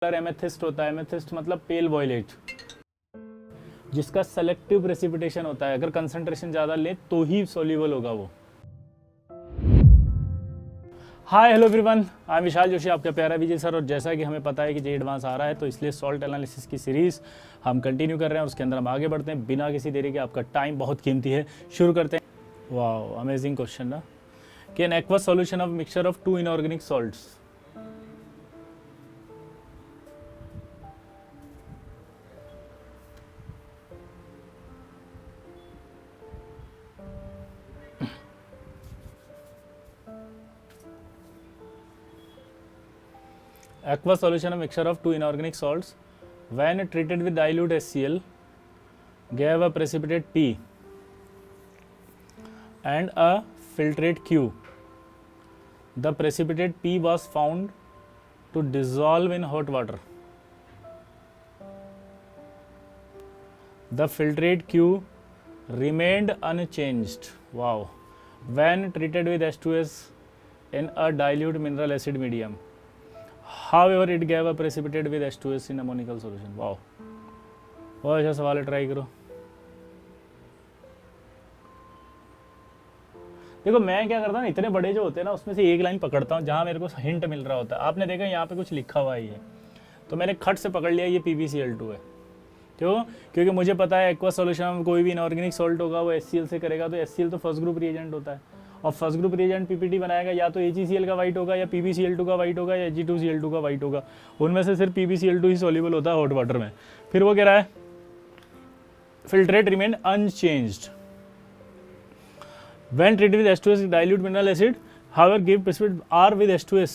Amethyst होता है। Amethyst मतलब पेल वॉयलेट, जिसका सेलेक्टिव प्रेसिपिटेशन होता है, अगर कंसंट्रेशन ज़्यादा ले तो ही सॉल्युबल होगा वो। Hi hello everyone, I am Vishal Joshi, आपका प्यारा विजय सर। और जैसा कि हमें पता है कि जे एडवांस आ रहा है, तो इसलिए सॉल्ट एनालिसिस की सीरीज़ हम कंटिन्यू कर रहे हैं और उसके अंदर हम आगे बढ़ते हैं बिना किसी देरी के। आपका टाइम बहुत कीमती है, शुरू करते हैं। वाह, अमेजिंग क्वेश्चन ना। कि an aqueous solution of mixture of two inorganic salts, aqueous solution of mixture of two inorganic salts when treated with dilute HCl gave a precipitate P and a filtrate Q. The precipitate P was found to dissolve in hot water. The filtrate Q remained unchanged. Wow. When treated with H2S in a dilute mineral acid medium. However, it gave a precipitate with H2S in ammonical solution. Wow, बहुत अच्छा सवाल है, try करो। देखो मैं क्या करता हूँ, इतने बड़े जो होते हैं ना, उसमें से एक लाइन पकड़ता हूँ जहाँ मेरे को हिंट मिल रहा होता है। आपने देखा यहाँ पे कुछ लिखा हुआ ही है, तो मैंने खट से पकड़ लिया ये PbCl2 है। क्यों? क्योंकि मुझे पता है एक्वा सॉल्यूशन में कोई भी इनऑर्गेनिक सॉल्ट होगा वो HCl से करेगा, तो HCl तो फर्स्ट ग्रुप रिएजेंट होता है, और फर्स्ट ग्रुप रिएजेंट पीपीटी बनाएगा या तो HECl का वाइट होगा, या PbCl2 का वाइट होगा, या Ag2Cl2 का वाइट होगा। उनमें से सिर्फ PbCl2 ही सॉल्युबल होता है हॉट वाटर में। फिर वो कह रहा है filtrate remain unchanged when treated with H2S dilute mineral acid, however give precipitate R with H2S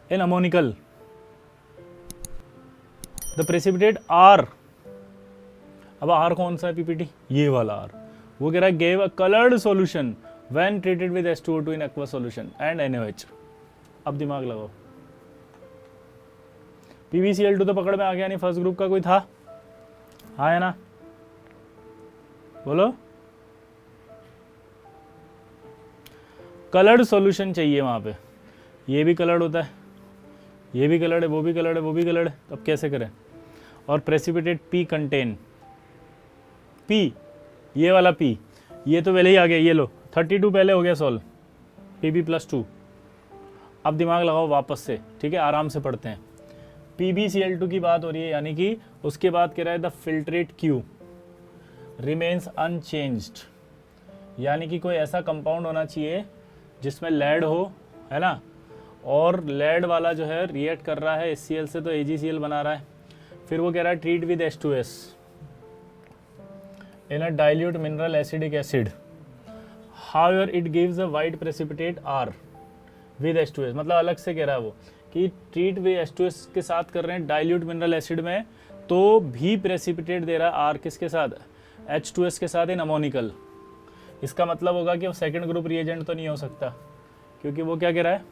in ammonical. The precipitate R, अब R कौन सा है पीपीटी? ये वाला R। वो कह रहा है gave a colored solution when treated with H2O2 in aqueous solution and NaOH. अब दिमाग लगाओ, PbCl2 तो पकड़ में आ गया, नहीं फर्स्ट ग्रुप का कोई था? हाँ है ना, बोलो। कलर्ड सॉल्यूशन चाहिए वहां पे, ये भी कलर्ड होता है, ये भी कलर्ड है, वो भी कलर्ड है, वो भी कलर्ड है, तब कैसे करें? और प्रेसिपिटेट P कंटेन P, ये वाला P, ये तो पहले ही आ गया, ये लो 32 पहले हो गया सॉल्व, Pb+2। अब दिमाग लगाओ वापस से, ठीक है, आराम से पढ़ते हैं। PbCl2 की बात हो रही है, यानी कि उसके बाद कह रहा है the filtrate Q remains unchanged, यानी कि कोई ऐसा कंपाउंड होना चाहिए जिसमें लेड हो, है ना, और लेड वाला जो है रिएक्ट कर रहा है HCl से, तो AgCl बना रहा है। फिर वो कह रहा है treat with H2S in a dilute mineral acidic acid, however it gives a white precipitate R with H2S। मतलब अलग से कह रहा है वो कि ट्रीट विद H2S के साथ कर रहे हैं डाइल्यूट मिनरल एसिड में, तो भी प्रेसिपिटेट दे रहा है R किसके साथ? H2S के साथ इन अमोनिकल। इसका मतलब होगा कि वो सेकंड ग्रुप रिएजेंट तो नहीं हो सकता, क्योंकि वो क्या कह रहा है,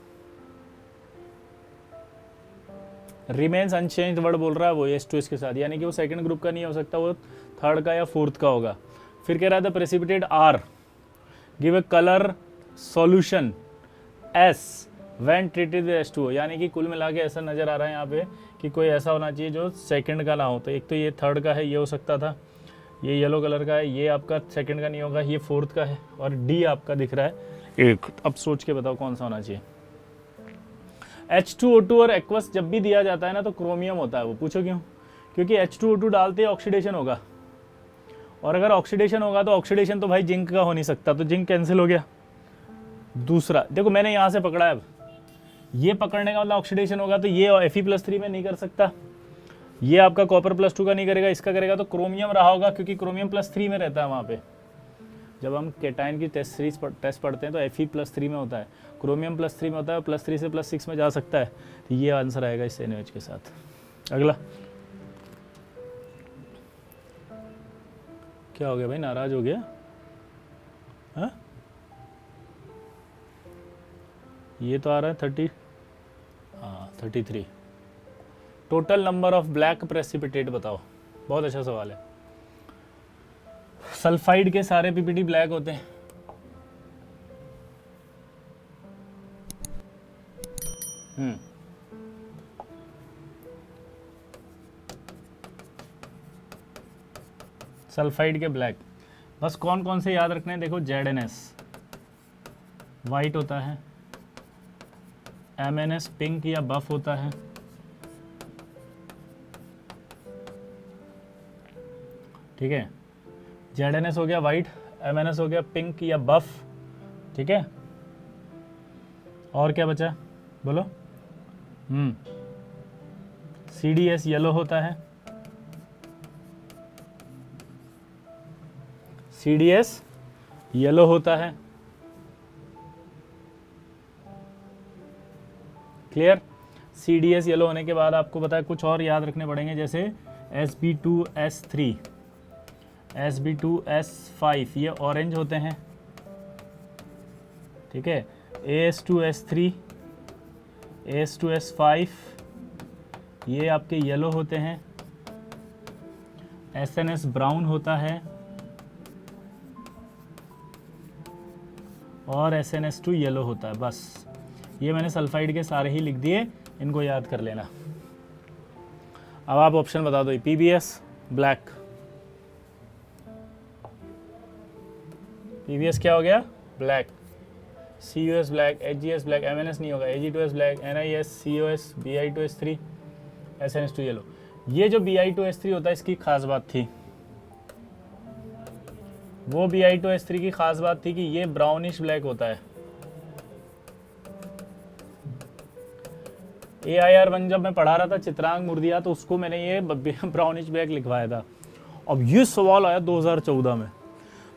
रिमेन्स अनचेंज्ड वर्ड बोल रहा है वो H2S के साथ, यानी कि वो सेकंड ग्रुप का नहीं हो सकता, वो थर्ड का या फोर्थ का होगा। फिर कह रहा था precipitate R give a colour solution S when treated with H2O, यानी कि कुल मिला के ऐसा नजर आ रहा है यहाँ पे कि कोई ऐसा होना चाहिए जो सेकंड का ना हो। तो एक तो ये थर्ड का है, ये हो सकता था, ये येलो कलर का है, ये आपका सेकंड का नहीं होगा, ये फोर्थ का है, और D आपका दिख रहा है एक। अब सोच के बताओ कौन सा होना चाहिए? H2O2 और एक्वस जब भी दिया जाता है ना, तो क्रोमियम होता है वो। पूछो क्यों? क्योंकि H2O2 डालते ही ऑक्सीडेशन होगा, और अगर ऑक्सीडेशन होगा तो ऑक्सीडेशन तो भाई जिंक का हो नहीं सकता, तो जिंक कैंसिल हो गया। दूसरा देखो, मैंने यहां से पकड़ा है, अब ये पकड़ने का मतलब ऑक्सीडेशन होगा, तो ये Fe+3 में नहीं कर सकता, ये आपका कॉपर+2 का नहीं करेगा, इसका करेगा, तो क्रोमियम रहा होगा, क्योंकि क्रोमियम +3 में रहता है वहां पे। जब हम केटाइन की टेस्ट सीरीज टेस्ट पढ़ते हैं तो Fe+3 में होता है, क्रोमियम +3 में होता है, +3 से +6 में जा सकता है, तो ये आंसर आएगा इस NaOH के साथ। अगला क्या हो गया भाई, नाराज हो गया? हाँ, ये तो आ रहा है 33। Total number of black precipitate बताओ। बहुत अच्छा सवाल है। सल्फाइड के सारे पीपीटी ब्लैक होते हैं, सल्फाइड के ब्लैक। बस कौन कौन से याद रखने हैं, देखो ZnS वाइट होता है, MnS पिंक या बफ होता है, ठीक है। ZnS हो गया वाइट, MnS हो गया पिंक या बफ, ठीक है। और क्या बचा बोलो? CDS येलो होता है, CDS येलो होता है, क्लियर। CDS येलो होने के बाद आपको पता है कुछ और याद रखने पड़ेंगे, जैसे Sb2S3, Sb2S5 ये ऑरेंज होते हैं, ठीक है। As2S3, As2S5 ये आपके येलो होते हैं, SNS ब्राउन होता है और SNS2 येलो होता है। बस ये मैंने सल्फाइड के सारे ही लिख दिए, इनको याद कर लेना। अब आप ऑप्शन बता दो। PBS ब्लैक, PBS क्या हो गया? Black. CUS black, HGS black, MNS नहीं होगा, Ag2S black, NIS, COS, Bi2S3, SNS2 yellow. ये जो Bi2S3 होता है इसकी खास बात थी, वो Bi2S3 की खास बात थी कि ये ब्राउनिश ब्लैक होता है। AIR1 जब मैं पढ़ा रहा था चित्रांग मुर्दिया, तो उसको मैंने ये ब्राउनिश ब्लैक लिखवाया था। अब ये सवाल आया 2014 में,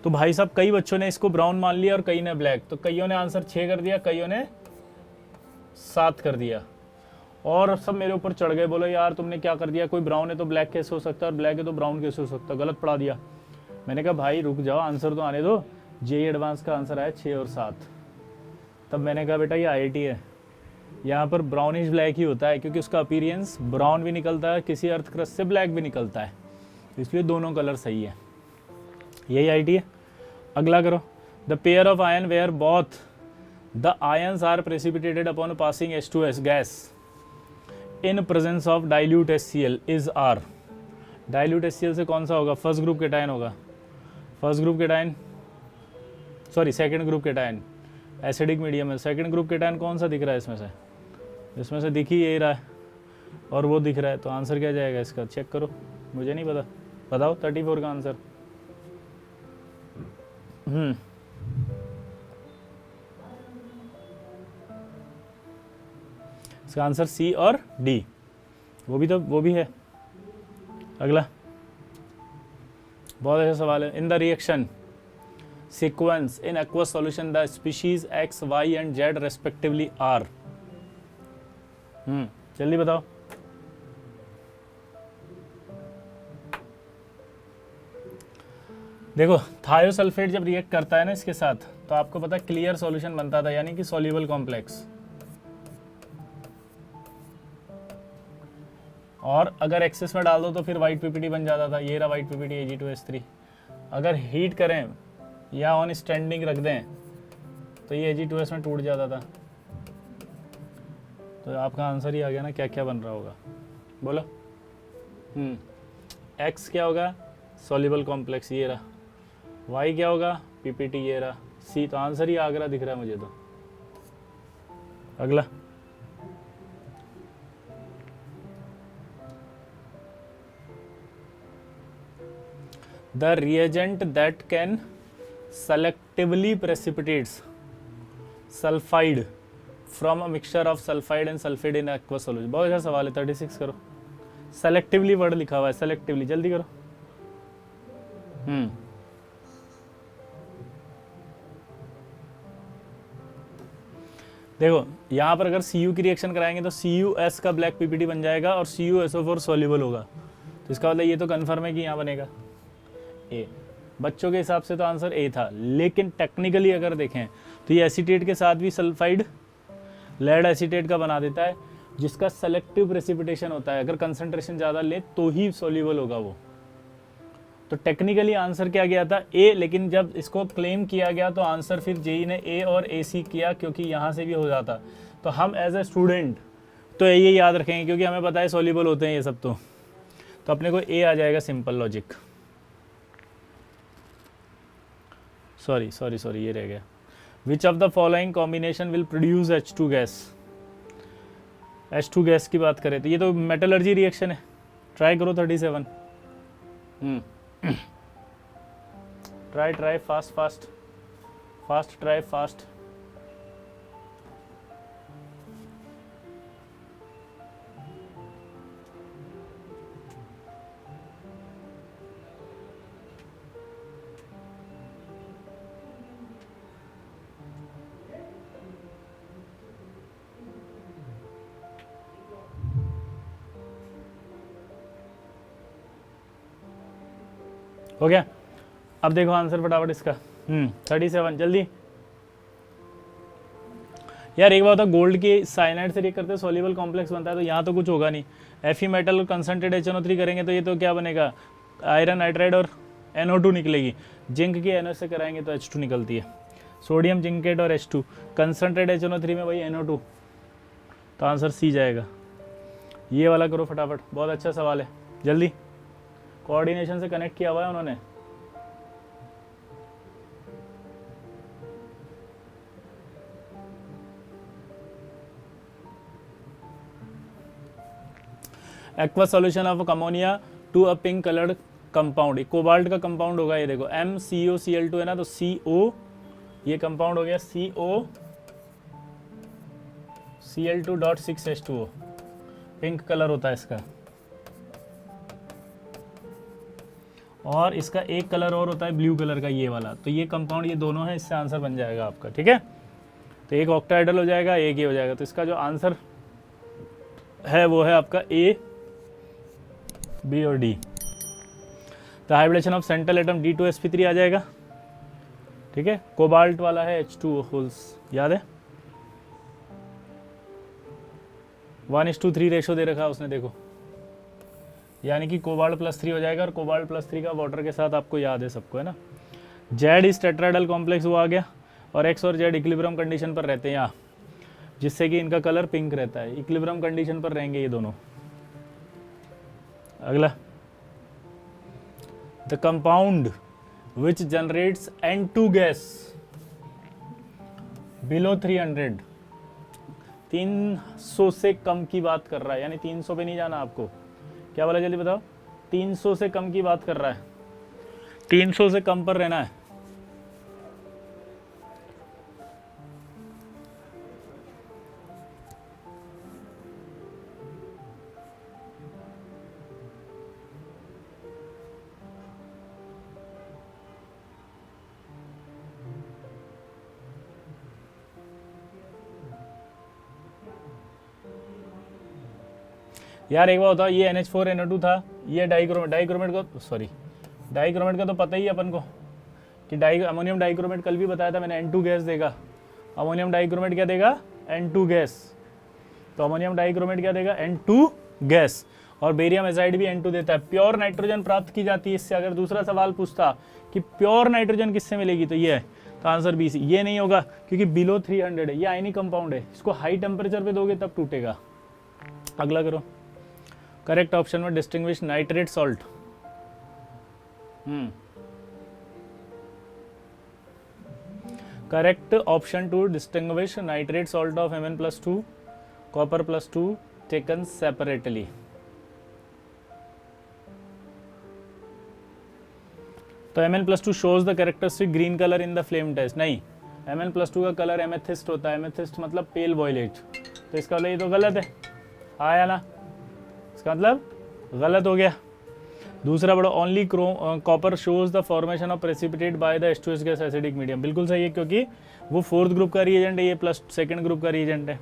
तो भाई साहब कई बच्चों ने इसको ब्राउन मान लिया और कई ने ब्लैक, तो कईयों ने आंसर 6 कर दिया, कईयों ने 7 कर दिया, और सब मेरे ऊपर चढ़ गए, बोलो यार तुमने क्या कर दिया, कोई ब्राउन है तो ब्लैक कैसे हो सकता है और ब्लैक है तो ब्राउन कैसे हो सकता है, गलत पढ़ा दिया। मैंने कहा भाई रुक जाओ, आंसर तो आने दो। JEE एडवांस का आंसर आया 6 और 7। तब मैंने कहा बेटा ये IIT है, यहाँ पर ब्राउनिश ब्लैक ही होता है, क्योंकि उसका अपीयरेंस ब्राउन भी निकलता है, किसी अर्थ क्रस्ट से ब्लैक भी निकलता है, इसलिए दोनों कलर सही है। यही IIT है। अगला करो। The pair of ion where both the ions are precipitated upon passing H2S gas in presence of dilute HCl is R। Dilute HCl से कौन सा होगा? फर्स्ट ग्रुप केटायन होगा, first group cation, sorry second group cation. Acidic medium है, second group cation कौन सा दिख रहा है इसमें से? इसमें से दिख ही यही रहा है और वो दिख रहा है, तो आंसर क्या जाएगा इसका? चेक करो, मुझे नहीं पता, बताओ 34 का आंसर। इसका आंसर C और D, वो भी है। अगला बहुत अच्छा सवाल है। In the reaction sequence in aqueous solution the species X, Y and Z respectively are। जल्दी बताओ। देखो थायोसल्फेट जब रिएक्ट करता है ना इसके साथ, तो आपको पता है क्लियर सॉल्यूशन बनता था, यानी कि सॉल्युबल कॉम्प्लेक्स। और अगर एक्सेस में डाल दो तो फिर वाइट PPT बन जाता था, ये रहा वाइट PPT Ag2S3। अगर हीट करें या ऑन स्टैंडिंग रख दें तो ये Ag2S में टूट जाता था। तो आपका आंसर ही आ गया ना, क्या क्या बन रहा होगा बोलो। X क्या होगा? सॉल्युबल कॉम्प्लेक्स, ये रहा। Y क्या होगा? PPT, ये रहा। C तो आंसर ही आगरा दिख रहा है मुझे तो। अगला the reagent that can selectively precipitates sulfide from a mixture of sulfide and sulfate in aqueous solution। बहुत अच्छा सवाल है। 36 करो। selectively वर्ड लिखा हुआ है, selectively जल्दी करो। देखो यहाँ पर अगर Cu की रिएक्शन कराएंगे तो CuS का ब्लैक PPT बन जाएगा और CuSO4 सॉल्युबल होगा, तो इसका मतलब ये तो कंफर्म है कि यहाँ बनेगा A। बच्चों के हिसाब से तो आंसर A था, लेकिन टेक्निकली अगर देखें तो ये एसीटेट के साथ भी सल्फाइड लेड एसीटेट का बना देता है, जिसका सेलेक्टिव प्रेसिपिटेशन होता है। अगर कंसंट्रेशन ज़्यादा ले तो ही सॉल्युबल होगा वो। तो टेक्निकली आंसर क्या गया था? A, लेकिन जब इसको क्लेम किया गया तो आंसर फिर JEE ने A और AC किया, क्योंकि यहाँ से भी हो जाता। तो हम एज ए स्टूडेंट तो ये याद रखेंगे, क्योंकि हमें पता है सॉल्युबल होते हैं ये सब। तो अपने को A आ जाएगा, सिंपल लॉजिक। सॉरी ये रह गया। Which of the following combination will produce H2 gas. H2 gas की बात करें तो ये तो मेटलर्जी रिएक्शन है। ट्राई करो 37। Try fast try fast. हो गया। अब देखो आंसर फटाफट इसका। 37 जल्दी। यार एक बात होता, गोल्ड के साइनाइड से रिएक्ट करते सॉल्युबल कॉम्प्लेक्स बनता है, तो यहाँ तो कुछ होगा नहीं। Fe मेटल और कंसंट्रेट HNO3 करेंगे तो ये तो क्या बनेगा, आयरन नाइट्राइड और NO2 निकलेगी। जिंक की NO से कराएंगे तो H2 निकलती है। सोडियम जिंकेट और H2, कंसंट्रेट HNO3 में वही NO2, तो आंसर सी जाएगा। ये वाला करो फटाफट, बहुत अच्छा सवाल है, जल्दी। कोऑर्डिनेशन से कनेक्ट किया हुआ है उन्होंने। Aqua solution of ammonia to a pink coloured compound. Cobalt का कंपाउंड होगा ये, देखो MCOCl2 है ना, तो CO ये कंपाउंड हो गया COCl2.6H2O। पिंक कलर होता है इसका। और इसका एक कलर और होता है ब्लू कलर का, ये वाला। तो ये कंपाउंड, ये दोनों है, इससे आंसर बन जाएगा आपका। ठीक है, तो एक ऑक्टाइडल हो जाएगा, एक ये हो जाएगा। तो इसका जो आंसर है वो है आपका A, B और D। The hybridisation of central atom D2sp3 आ जाएगा। ठीक है, कोबाल्ट वाला है H2O होल्स, याद है 1:3 रेशो दे रखा है उसने, देखो, यानी कि कोबाल्ट +3 हो जाएगा। और कोबाल्ट +3 का वाटर के साथ आपको याद है सबको, है ना। Z इस टेट्राइडल कॉम्प्लेक्स वो आ गया, और X और Z इक्विलिब्रियम कंडीशन पर रहते हैं यहाँ, जिससे कि इनका कलर पिंक रहता है। इक्विलिब्रियम कंडीशन पर रहेंगे ये दोनों। अगला, the compound which generates N2 gas below 300, 300 से कम की बात कर रहा है, यानी 300 पे नहीं जाना आपको। क्या बोला, जल्दी बताओ। 300 से कम की बात कर रहा है, 300 से कम पर रहना है। यार एक बार होता, ये NH4NO2 था, ये डाइक्रोमेट का तो पता ही है अपन को कि अमोनियम डाइक्रोमेट, कल भी बताया था मैंने, N2 गैस देगा। अमोनियम डाइक्रोमेट क्या देगा, N2 गैस। तो अमोनियम डाइक्रोमेट क्या देगा, N2 गैस। और बेरियम एजाइड भी N2 देता है। प्योर नाइट्रोजन प्राप्त की जाती है इससे। अगर दूसरा सवाल पूछता कि प्योर नाइट्रोजन किससे मिलेगी, तो ये है, तो आंसर B। ये नहीं होगा क्योंकि बिलो 300 है, ये आयनिक कंपाउंड है, इसको हाई टेम्परेचर पे दोगे तब टूटेगा। अगला करो। करेक्ट ऑप्शन में distinguish nitrate salt. Correct option to distinguish nitrate salt of Mn+2 copper +2 taken separately. तो Mn+2 shows the characteristic green colour in the flame test. नहीं, Mn+2 का कलर एमेथिस्ट होता है। एमेथिस्ट मतलब पेल वॉयलेट। तो इसका मतलब ये तो गलत है, आया ना, इसका मतलब गलत हो गया। दूसरा बड़ा, only copper shows the formation of precipitate by the H2S gas acidic medium. बिल्कुल सही है, क्योंकि वो 4th ग्रुप का रिएजेंट है, ये प्लस 2nd ग्रुप का रिएजेंट है।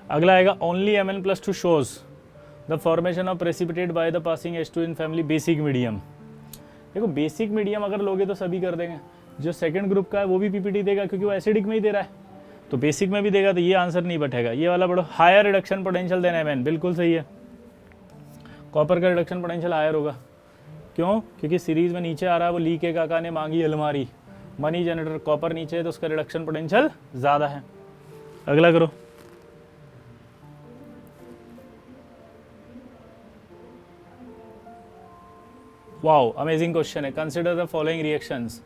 अगला आएगा, only Mn+2 shows the formation of precipitate by the passing H2 in family basic medium. देखो बेसिक मीडियम अगर लोगे तो सभी कर देंगे। जो 2nd ग्रुप का है वो भी PPT देगा, क्योंकि वो एसिडिक में ही दे रहा है, तो बेसिक में भी देगा, तो ये आंसर नहीं बैठेगा। ये वाला बड़ा, हायर रिडक्शन पोटेंशियल देना है मैन, बिल्कुल सही है। कॉपर का रिडक्शन पोटेंशियल हायर होगा, क्यों, क्योंकि सीरीज में नीचे आ रहा है, वो ली के काका ने मांगी अलमारी, मनी जनरेटर, कॉपर नीचे है तो उसका रिडक्शन पोटेंशियल ज्यादा है। अगला करो। वाओ, अमेजिंग क्वेश्चन है। Consider the following reactions.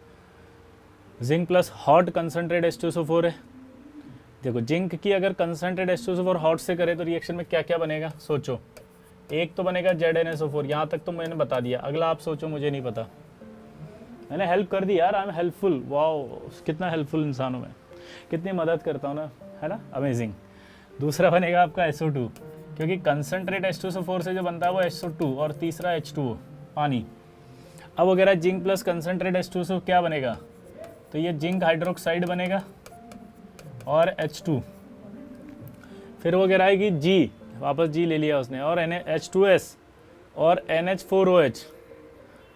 Zinc plus hot concentrate H2SO4 है। देखो जिंक की अगर कंसनट्रेट H2SO4 हॉट से करे तो रिएक्शन में क्या क्या बनेगा सोचो। एक तो बनेगा ZnSO4, यहाँ तक तो मैंने बता दिया, अगला आप सोचो, मुझे नहीं पता, मैंने हेल्प कर दी यार, आई एम हेल्पफुल। वाओ कितना हेल्पफुल इंसान हूँ मैं, कितनी मदद करता हूँ ना, है ना, अमेजिंग। दूसरा बनेगा आपका SO2, क्योंकि कंसनट्रेट H2SO4 से जो बनता है वो SO2, और तीसरा H2O पानी। अब वगैरह जिंक प्लस कंसनट्रेट H2SO क्या बनेगा, तो ये जिंक हाइड्रोक्साइड बनेगा और H2, फिर वो गिराएगी G, वापस G ले लिया उसने, और H2S और NH4OH।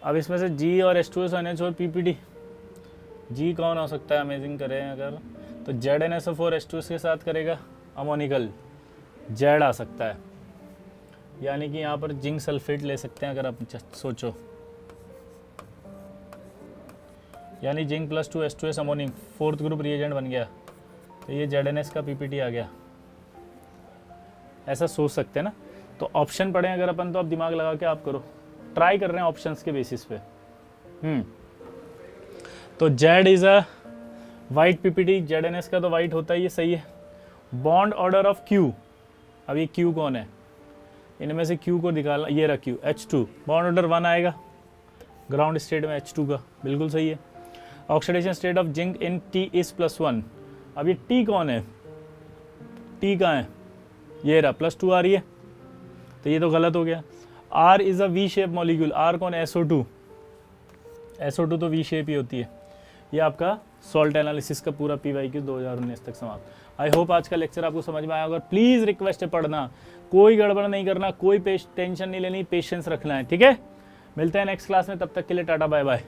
अब इसमें से G और H2S NH और PPD, G कौन हो सकता है, अमेजिंग करें अगर तो ZnSO4 H2S के साथ करेगा अमोनिकल, Z आ सकता है, यानी कि यहाँ पर जिंक सल्फेट ले सकते हैं अगर आप सोचो, यानी zinc plus 2 H2S ammonium, fourth group reagent बन गया, तो ये ZnS का PPT आ गया। ऐसा सोच सकते हैं ना। तो ऑप्शन पढ़े अगर अपन तो आप दिमाग लगा के आप करो, ट्राई कर रहे हैं ऑप्शंस के बेसिस पे। तो Z is a white PPT, ZnS का तो वाइट होता ही है, सही है। बॉन्ड ऑर्डर ऑफ Q, अब ये Q कौन है, इनमें से Q को निकालना, ये रहा Q, H2, बॉन्ड ऑर्डर 1 आएगा ग्राउंड स्टेट में H2 का, बिल्कुल सही है। Oxidation state of zinc in T is +1, अब ये T कौन है, T कहाँ है, ये रहा +2 आ रही है, तो ये तो गलत हो गया। R is a V shape molecule, R कौन है, SO2, SO2 तो वी शेप ही होती है। ये आपका सॉल्ट एनालिसिस का पूरा PYQ 2019 तक समाप्त। आई होप आज का लेक्चर आपको समझ में आया होगा। प्लीज़ रिक्वेस्ट है पढ़ना, कोई गड़बड़ नहीं करना, कोई टेंशन नहीं लेनी, पेशेंस रखना है, ठीक है। मिलते हैं नेक्स्ट क्लास में, तब तक के लिए टाटा बाय बाय।